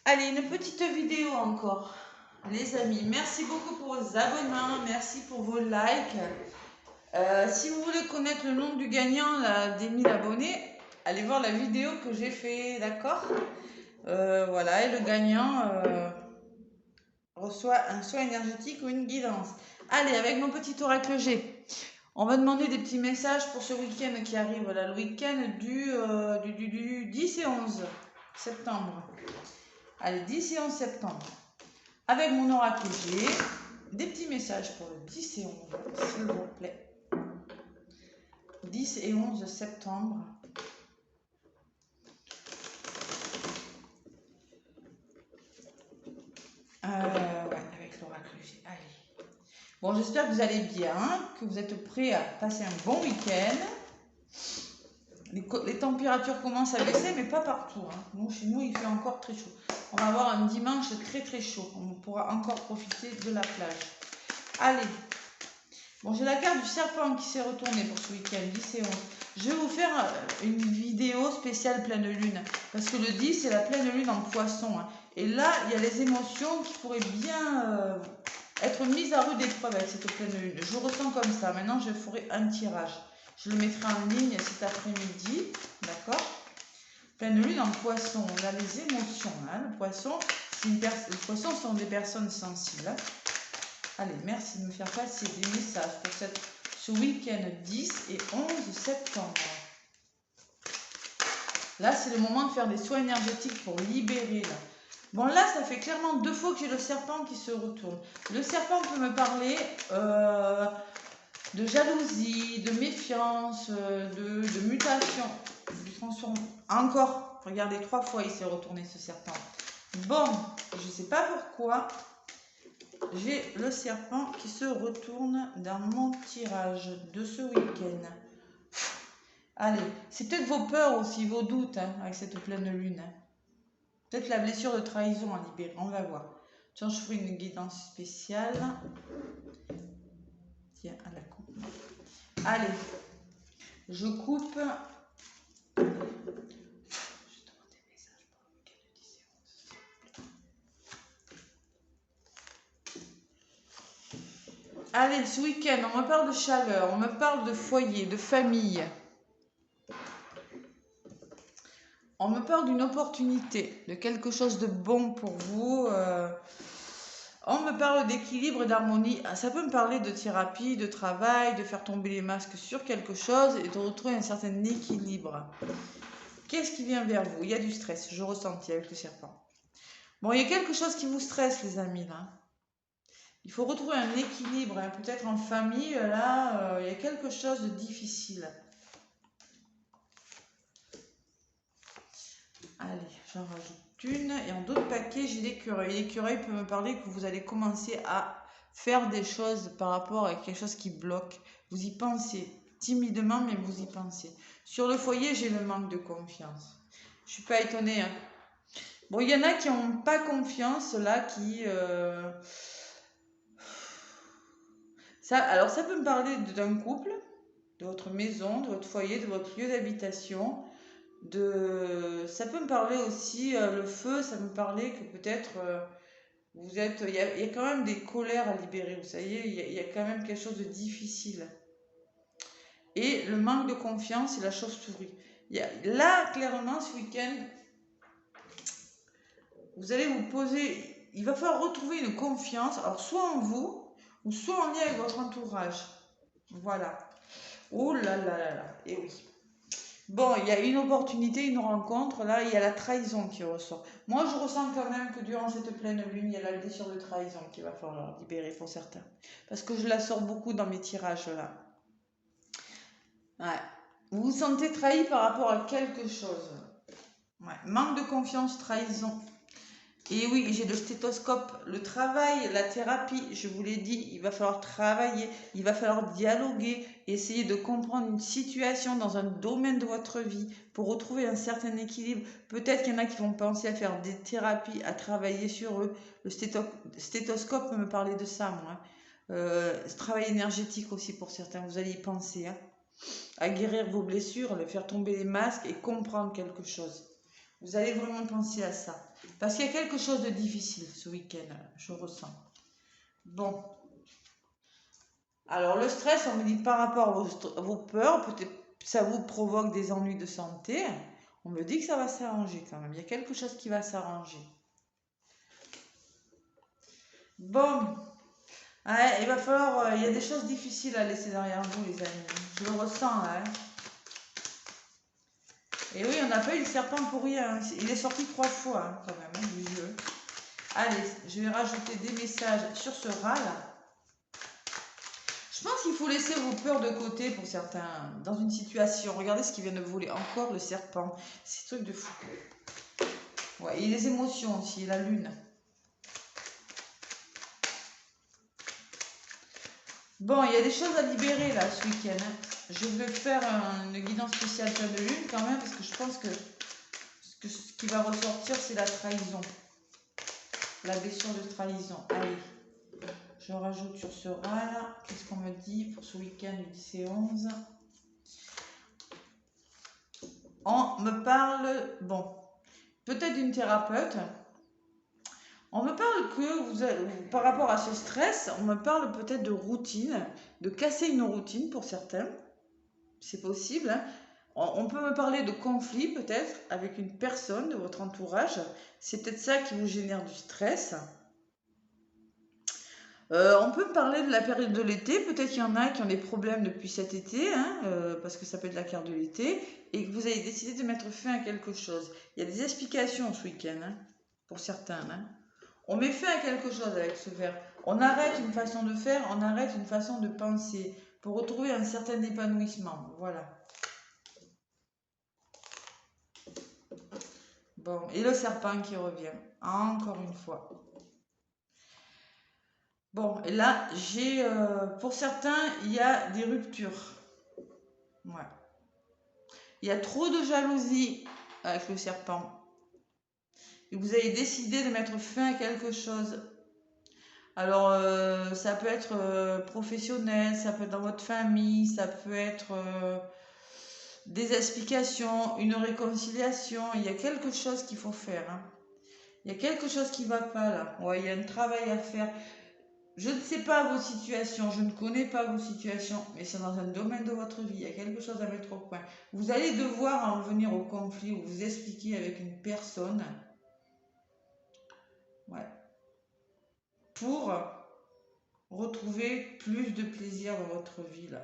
Allez, une petite vidéo encore, les amis. Merci beaucoup pour vos abonnements, merci pour vos likes. Si vous voulez connaître le nom du gagnant des 1000 abonnés, allez voir la vidéo que j'ai fait, d'accord. Voilà, et le gagnant reçoit un soin énergétique ou une guidance. Allez, avec mon petit oracle G, on va demander des petits messages pour ce week-end qui arrive, voilà, le week-end du 10 et 11 septembre. Allez, 10 et 11 septembre. Avec mon oracle G, des petits messages pour le 10 et 11, s'il vous plaît. 10 et 11 septembre. Ouais, avec l'oracle G. Allez. Bon, j'espère que vous allez bien, que vous êtes prêts à passer un bon week-end. Les températures commencent à baisser, mais pas partout. Hein. Chez nous, il fait encore très chaud. On va avoir un dimanche très très chaud. On pourra encore profiter de la plage. Allez. Bon, j'ai la carte du serpent qui s'est retournée pour ce week-end, 10 et 11. Je vais vous faire une vidéo spéciale pleine lune. Parce que le 10, c'est la pleine lune en poisson. Hein. Et là, il y a les émotions qui pourraient bien être mises à rude épreuve avec cette pleine lune. Je ressens comme ça. Maintenant, je ferai un tirage. Je le mettrai en ligne cet après-midi. D'accord? Pleine lune en poisson. On a les émotions. Hein. Le poisson, les poissons sont des personnes sensibles. Hein. Allez, merci de me faire passer des messages pour ce week-end 10 et 11 septembre. Là, c'est le moment de faire des soins énergétiques pour libérer. Là. Bon, là, ça fait clairement 2 fois que j'ai le serpent qui se retourne. Le serpent peut me parler de jalousie, de méfiance, de mutation, de transformation. Encore, regardez, 3 fois il s'est retourné ce serpent. Bon, je ne sais pas pourquoi. J'ai le serpent qui se retourne dans mon tirage de ce week-end. Allez, c'est peut-être vos peurs aussi, vos doutes hein, avec cette pleine lune. Hein. Peut-être la blessure de trahison à libérer, on va voir. Tiens, je ferai une guidance spéciale. Tiens, à la coupe. Allez, je coupe. Allez, ce week-end, on me parle de chaleur, on me parle de foyer, de famille. On me parle d'une opportunité, de quelque chose de bon pour vous. On me parle d'équilibre et d'harmonie. Ça peut me parler de thérapie, de travail, de faire tomber les masques sur quelque chose et de retrouver un certain équilibre. Qu'est-ce qui vient vers vous? Il y a du stress, je ressentis avec le serpent. Bon, il y a quelque chose qui vous stresse, les amis, là. Il faut retrouver un équilibre, hein. Peut-être en famille, là, il y a quelque chose de difficile. Allez, j'en rajoute une. Et en d'autres paquets, j'ai l'écureuil. L'écureuil peut me parler que vous allez commencer à faire des choses par rapport à quelque chose qui bloque. Vous y pensez timidement, mais vous y pensez. Sur le foyer, j'ai le manque de confiance. Je ne suis pas étonnée. Hein. Bon, il y en a qui n'ont pas confiance, là, qui... Alors, ça peut me parler d'un couple, de votre maison, de votre foyer, de votre lieu d'habitation. Ça peut me parler aussi, le feu, ça me parlait que peut-être vous êtes... Il y a quand même des colères à libérer, vous savez, il y a quand même quelque chose de difficile. Et le manque de confiance et la chauve-souris. Là, clairement, ce week-end, vous allez vous poser... Il va falloir retrouver une confiance, alors soit en vous, ou soit en lien avec votre entourage. Voilà. Oh là là là là, et oui. Bon, il y a une opportunité, une rencontre, là, il y a la trahison qui ressort. Moi, je ressens quand même que durant cette pleine lune, il y a la blessure de trahison qu'il va falloir libérer pour certains. Parce que je la sors beaucoup dans mes tirages, là. Ouais. Vous vous sentez trahi par rapport à quelque chose. Ouais. Manque de confiance, trahison. Et oui, j'ai le stéthoscope, le travail, la thérapie, je vous l'ai dit, il va falloir travailler, il va falloir dialoguer, essayer de comprendre une situation dans un domaine de votre vie pour retrouver un certain équilibre. Peut-être qu'il y en a qui vont penser à faire des thérapies, à travailler sur eux. Le stéthoscope peut me parler de ça, moi. Ce travail énergétique aussi pour certains, vous allez y penser. Hein. À guérir vos blessures, faire tomber les masques et comprendre quelque chose. Vous allez vraiment penser à ça. Parce qu'il y a quelque chose de difficile ce week-end, je ressens. Bon. Alors le stress, on me dit par rapport à vos peurs, peut-être ça vous provoque des ennuis de santé. On me dit que ça va s'arranger quand même. Il y a quelque chose qui va s'arranger. Bon. Ouais, il va falloir... il y a des choses difficiles à laisser derrière vous, les amis. Je le ressens là. Et oui, on n'a pas eu le serpent pour rien. Il est sorti 3 fois quand même du jeu. Allez, je vais rajouter des messages sur ce rat là. Je pense qu'il faut laisser vos peurs de côté pour certains, dans une situation. Regardez ce qui vient de voler encore, le serpent. C'est un truc de fou. Ouais, et les émotions aussi, et la lune. Bon, il y a des choses à libérer là ce week-end. Je vais faire une guidance spéciale pleine de lune quand même, parce que je pense que ce qui va ressortir, c'est la trahison. La blessure de trahison. Allez. Je rajoute sur ce rat là. Qu'est-ce qu'on me dit pour ce week-end du 10 et 11? On me parle, bon, peut-être d'une thérapeute. On me parle que, par rapport à ce stress, on me parle peut-être de routine, de casser une routine pour certains. C'est possible. Hein. On peut me parler de conflit peut-être avec une personne de votre entourage. C'est peut-être ça qui vous génère du stress. On peut parler de la période de l'été. Peut-être qu'il y en a qui ont des problèmes depuis cet été, hein, parce que ça peut être la carte de l'été, et que vous avez décidé de mettre fin à quelque chose. Il y a des explications ce week-end, hein, pour certains. Hein. On met fin à quelque chose avec ce verre. On arrête une façon de faire, on arrête une façon de penser, pour retrouver un certain épanouissement. Voilà. Bon, et le serpent qui revient, encore une fois. Bon, et là, j'ai, pour certains, il y a des ruptures. Ouais. Il y a trop de jalousie avec le serpent. Et vous avez décidé de mettre fin à quelque chose. Alors, ça peut être professionnel, ça peut être dans votre famille, ça peut être des explications, une réconciliation. Il y a quelque chose qu'il faut faire. Hein. Il y a quelque chose qui ne va pas là. Ouais, il y a un travail à faire. Je ne sais pas vos situations, je ne connais pas vos situations, mais c'est dans un domaine de votre vie, il y a quelque chose à mettre au point. Vous allez devoir en venir au conflit ou vous expliquer avec une personne, ouais, pour retrouver plus de plaisir dans votre vie là.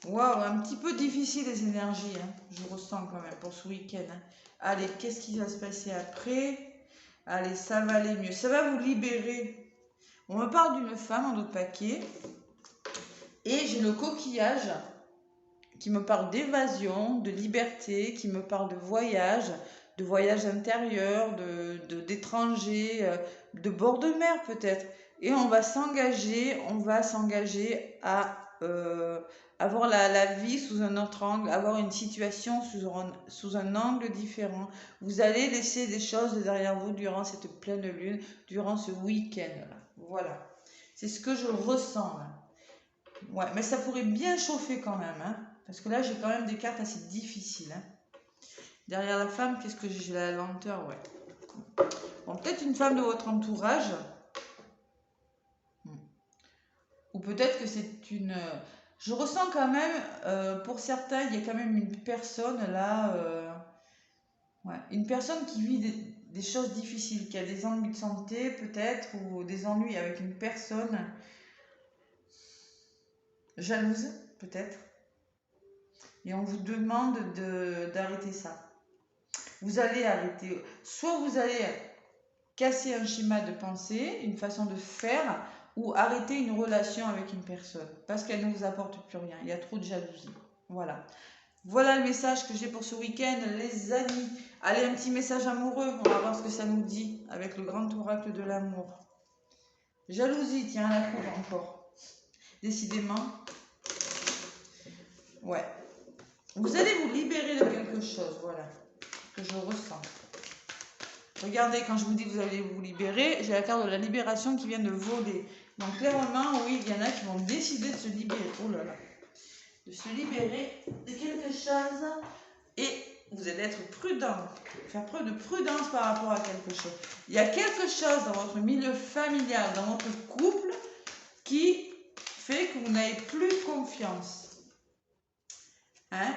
Waouh, un petit peu difficile les énergies, hein, je ressens quand même pour ce week-end. Hein. Allez, qu'est-ce qui va se passer après? Allez, ça va aller mieux, ça va vous libérer. On me parle d'une femme en d'autres paquets. Et j'ai le coquillage qui me parle d'évasion, de liberté, qui me parle de voyage intérieur, d'étrangers, de bord de mer peut-être. Et on va s'engager à avoir la vie sous un autre angle, avoir une situation sous un angle différent. Vous allez laisser des choses derrière vous durant cette pleine lune, durant ce week-end. Voilà. C'est ce que je ressens. Là. Ouais, mais ça pourrait bien chauffer quand même. Hein, parce que là, j'ai quand même des cartes assez difficiles. Hein. Derrière la femme, qu'est-ce que j'ai? La lenteur, ouais. Bon, peut-être une femme de votre entourage. Ou peut-être que c'est une... Je ressens quand même, pour certains, il y a quand même une personne là... ouais, une personne qui vit des choses difficiles, qui a des ennuis de santé peut-être, ou des ennuis avec une personne jalouse peut-être. Et on vous demande d'arrêter ça. Vous allez arrêter. Soit vous allez casser un schéma de pensée, une façon de faire, ou arrêter une relation avec une personne. Parce qu'elle ne vous apporte plus rien. Il y a trop de jalousie. Voilà. Voilà le message que j'ai pour ce week-end, les amis. Allez, un petit message amoureux. On va voir ce que ça nous dit avec le grand oracle de l'amour. Jalousie, tiens, la coupe encore. Décidément. Ouais. Vous allez vous libérer de quelque chose, voilà, que je ressens. Regardez, quand je vous dis que vous allez vous libérer, j'ai la carte de la libération qui vient de voler. Donc clairement, oui, il y en a qui vont décider de se libérer. Oh là là. De se libérer de quelque chose. Et vous allez être prudent, faire preuve de prudence par rapport à quelque chose. Il y a quelque chose dans votre milieu familial, dans votre couple, qui fait que vous n'avez plus confiance. Hein?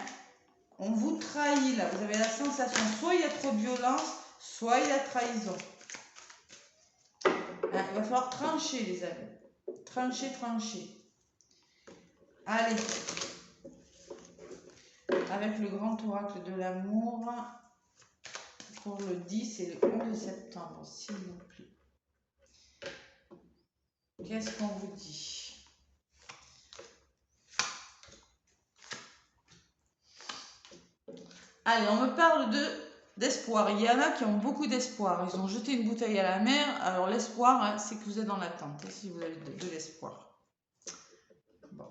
On vous trahit là, vous avez la sensation, soit il y a trop de violence, soit il y a trahison. Hein? Il va falloir trancher les amis. Trancher, trancher. Allez. Avec le grand oracle de l'amour pour le 10 et le 11 septembre, s'il vous plaît. Qu'est-ce qu'on vous dit? Allez, on me parle d'espoir. Il y en a qui ont beaucoup d'espoir. Ils ont jeté une bouteille à la mer. Alors l'espoir, hein, c'est que vous êtes dans l'attente, si vous avez de l'espoir. Bon.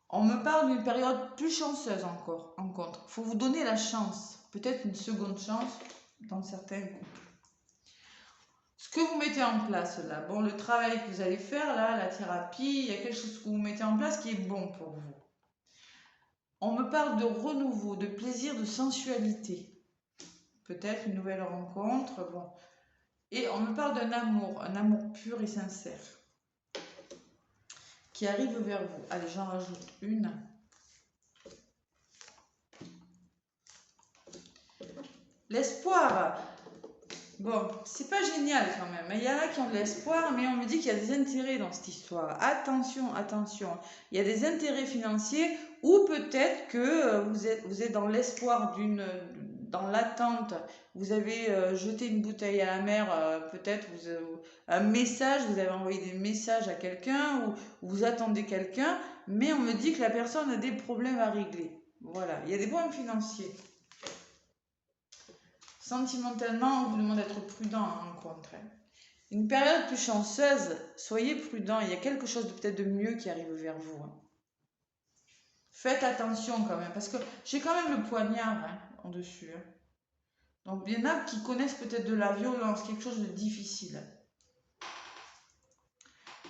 On me parle d'une période plus chanceuse encore, en contre. Il faut vous donner la chance. Peut-être une seconde chance dans certains couples. Ce que vous mettez en place là, bon, le travail que vous allez faire là, la thérapie, il y a quelque chose que vous mettez en place qui est bon pour vous. On me parle de renouveau, de plaisir, de sensualité. Peut-être une nouvelle rencontre, bon. Et on me parle d'un amour, un amour pur et sincère qui arrive vers vous. Allez, j'en rajoute une. L'espoir. Bon, c'est pas génial quand même. Il y en a qui ont de l'espoir, mais on me dit qu'il y a des intérêts dans cette histoire. Attention, attention. Il y a des intérêts financiers ou peut-être que vous êtes dans l'espoir dans l'attente. Vous avez jeté une bouteille à la mer, peut-être un message, vous avez envoyé des messages à quelqu'un ou vous attendez quelqu'un, mais on me dit que la personne a des problèmes à régler. Voilà, il y a des problèmes financiers. Sentimentalement, on vous demande d'être prudent en contre. Une période plus chanceuse, soyez prudent. Il y a quelque chose de peut-être de mieux qui arrive vers vous. Faites attention quand même, parce que j'ai quand même le poignard en dessus. Donc il y en a qui connaissent peut-être de la violence, quelque chose de difficile.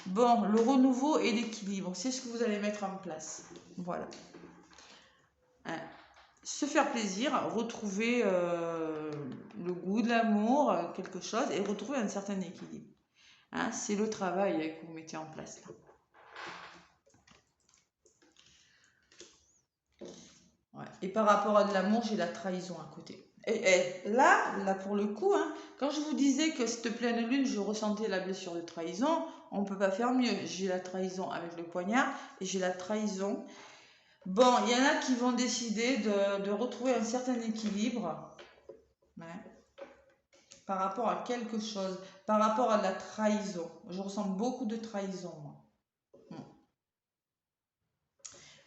Bon, le renouveau et l'équilibre, c'est ce que vous allez mettre en place. Voilà. Se faire plaisir, retrouver le goût de l'amour, quelque chose, et retrouver un certain équilibre. Hein, c'est le travail que vous mettez en place là. Ouais. Et par rapport à de l'amour, j'ai la trahison à côté. Et là pour le coup, hein, quand je vous disais que cette pleine lune, je ressentais la blessure de trahison, on ne peut pas faire mieux. J'ai la trahison avec le poignard et j'ai la trahison. Bon, il y en a qui vont décider de retrouver un certain équilibre par rapport à quelque chose, par rapport à de la trahison. Je ressens beaucoup de trahison, moi.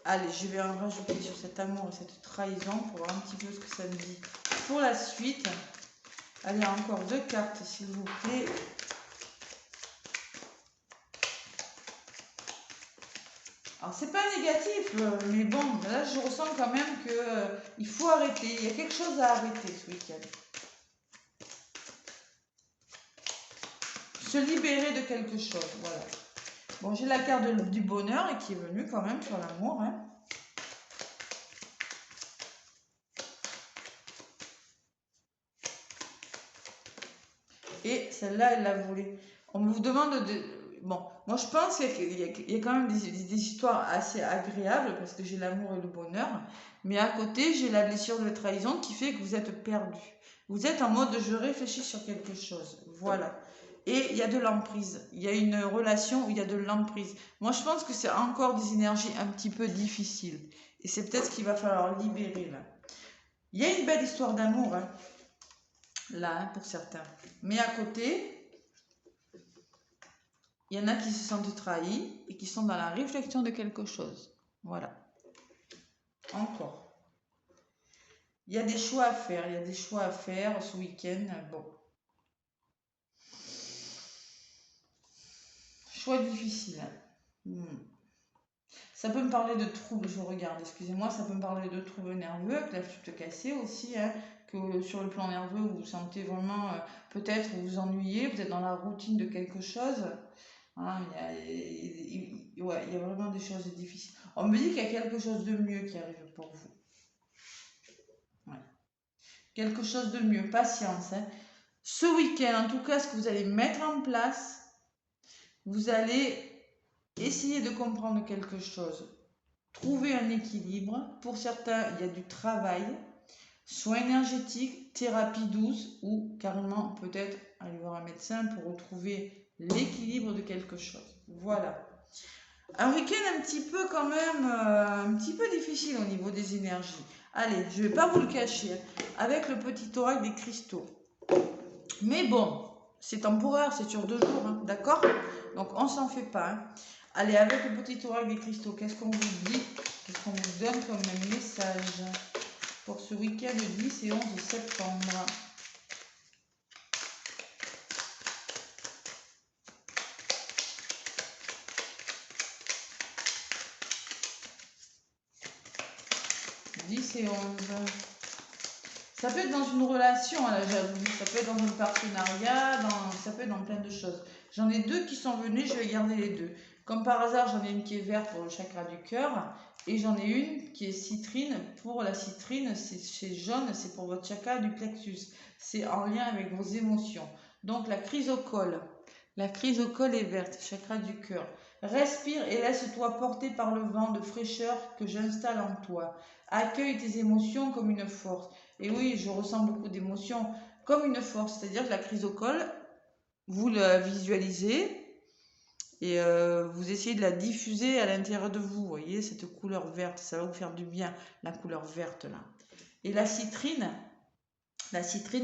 Allez, je vais en rajouter sur cet amour et cette trahison pour voir un petit peu ce que ça me dit pour la suite. Allez, encore 2 cartes, s'il vous plaît. Alors, c'est pas négatif, mais bon, là, je ressens quand même qu'il faut arrêter. Il y a quelque chose à arrêter ce week-end. Se libérer de quelque chose, voilà. Bon, j'ai la carte du bonheur et qui est venue quand même sur l'amour. Hein. Et celle-là, elle l'a volée. On vous demande de... Bon, moi je pense qu'il y a quand même des histoires assez agréables parce que j'ai l'amour et le bonheur. Mais à côté, j'ai la blessure de la trahison qui fait que vous êtes perdu. Vous êtes en mode je réfléchis sur quelque chose. Voilà. Et il y a de l'emprise. Il y a une relation où il y a de l'emprise. Moi, je pense que c'est encore des énergies un petit peu difficiles. Et c'est peut-être ce qu'il va falloir libérer là. Il y a une belle histoire d'amour, hein, là, hein, pour certains. Mais à côté, il y en a qui se sentent trahis et qui sont dans la réflexion de quelque chose. Voilà. Encore. Il y a des choix à faire. Il y a des choix à faire ce week-end. Bon. Choix difficile. Ça peut me parler de troubles, je regarde, excusez-moi, ça peut me parler de troubles nerveux, avec la flûte cassée aussi, hein, que sur le plan nerveux, vous vous sentez vraiment, peut-être vous vous ennuyez, vous êtes dans la routine de quelque chose. Hein, il y a vraiment des choses difficiles. On me dit qu'il y a quelque chose de mieux qui arrive pour vous. Ouais. quelque chose de mieux. Patience. Hein. Ce week-end, en tout cas, ce que vous allez mettre en place, vous allez essayer de comprendre quelque chose. Trouver un équilibre. Pour certains, il y a du travail, soins énergétiques, thérapie douce ou carrément peut-être aller voir un médecin pour retrouver l'équilibre de quelque chose. Voilà. Un week-end un petit peu quand même, un petit peu difficile au niveau des énergies. Allez, je ne vais pas vous le cacher, avec le petit oracle des cristaux. Mais bon, c'est temporaire, c'est sur 2 jours, hein, d'accord? Donc on s'en fait pas. Hein. Allez, avec le petit oracle des cristaux, qu'est-ce qu'on vous dit? Qu'est-ce qu'on vous donne comme message pour ce week-end 10 et 11 septembre? Et 11. Ça peut être dans une relation à la jalousie, ça peut être dans un partenariat, ça peut être dans plein de choses. J'en ai 2 qui sont venus, je vais garder les 2. Comme par hasard, j'en ai une qui est verte pour le chakra du cœur et j'en ai une qui est citrine. Pour la citrine, c'est jaune, c'est pour votre chakra du plexus. C'est en lien avec vos émotions. Donc la chrysocole. La chrysocole est verte, chakra du cœur. Respire et laisse-toi porter par le vent de fraîcheur que j'installe en toi. Accueille tes émotions comme une force. Et oui, je ressens beaucoup d'émotions comme une force. C'est-à-dire que la chrysocole, vous la visualisez et vous essayez de la diffuser à l'intérieur de vous. Vous voyez, cette couleur verte, ça va vous faire du bien, la couleur verte là. Et la citrine,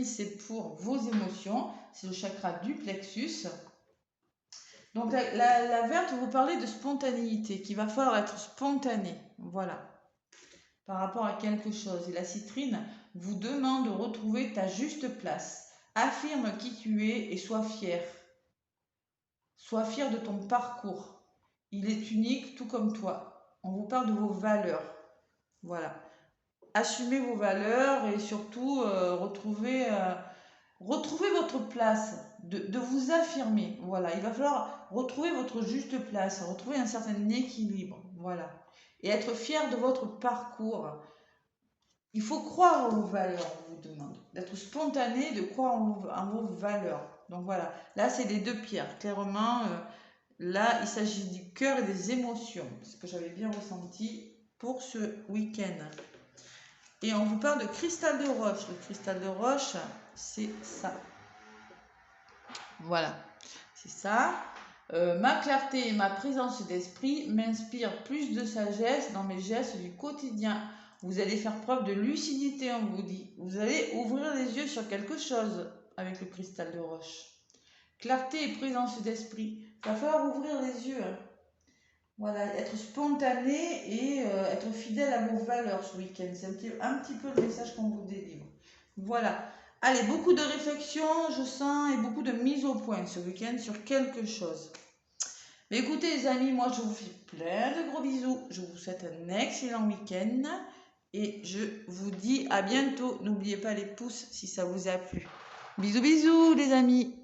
c'est pour vos émotions. C'est le chakra du plexus. Donc la verte, vous parlez de spontanéité, qu'il va falloir être spontané. Voilà. Par rapport à quelque chose. Et la citrine vous demande de retrouver ta juste place. Affirme qui tu es et sois fier. Sois fier de ton parcours. Il est unique tout comme toi. On vous parle de vos valeurs. Voilà. Assumez vos valeurs et surtout retrouvez votre place, de vous affirmer. Voilà. Il va falloir retrouver votre juste place, retrouver un certain équilibre. Voilà. Et être fier de votre parcours. Il faut croire en vos valeurs, on vous demande. D'être spontané, de croire en vos valeurs. Donc voilà, là c'est les 2 pierres. Clairement, là il s'agit du cœur et des émotions. Ce que j'avais bien ressenti pour ce week-end. Et on vous parle de cristal de roche. Le cristal de roche, c'est ça. Voilà, c'est ça. Ma clarté et ma présence d'esprit m'inspirent plus de sagesse dans mes gestes du quotidien. Vous allez faire preuve de lucidité, on vous dit. Vous allez ouvrir les yeux sur quelque chose avec le cristal de roche. Clarté et présence d'esprit. Il va falloir ouvrir les yeux. Hein. Voilà, être spontané et être fidèle à vos valeurs ce week-end. C'est un petit peu le message qu'on vous délivre. Voilà. Allez, beaucoup de réflexion, je sens, et beaucoup de mise au point ce week-end sur quelque chose. Mais écoutez les amis, moi je vous fais plein de gros bisous. Je vous souhaite un excellent week-end. Et je vous dis à bientôt. N'oubliez pas les pouces si ça vous a plu. Bisous bisous les amis.